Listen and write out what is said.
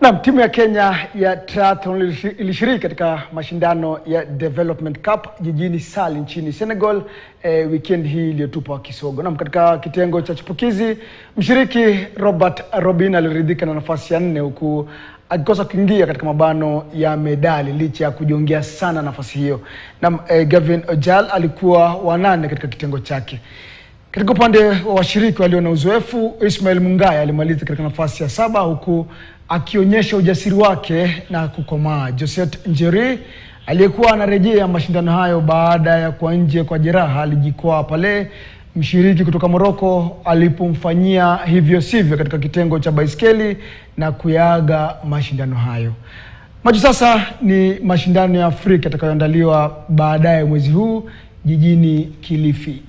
Na timu ya Kenya ya triathlon ilishiriki katika mashindano ya Development Cup jijini Saly nchini Senegal weekend hii iliyotupa kisogo. Na katika kitengo cha chipukizi, mshiriki Robert Robin aliridhika na nafasi ya 4 huku akikosa kuingia katika mabano ya medali licha ya kujiongea sana nafasi hiyo. Na Gavin Ojal alikuwa wa 8 katika kitengo chake. Katika upande wa washiriki walio na uzoefu, Ismail Mungaya alimaliza katika nafasi ya 7 huku akionyesha ujasiri wake na kukomaa. Josette Njeri aliyekuwa anarejea mashindano hayo baada ya kuwa nje kwa jeraha alijikwaa pale mshiriki kutoka Morocco alipomfanyia hivyo sivyo katika kitengo cha baiskeli na kuyaga mashindano hayo. Maji sasa ni mashindano ya Afrika yatakayoandaliwa baadaye mwezi huu jijini Kilifi.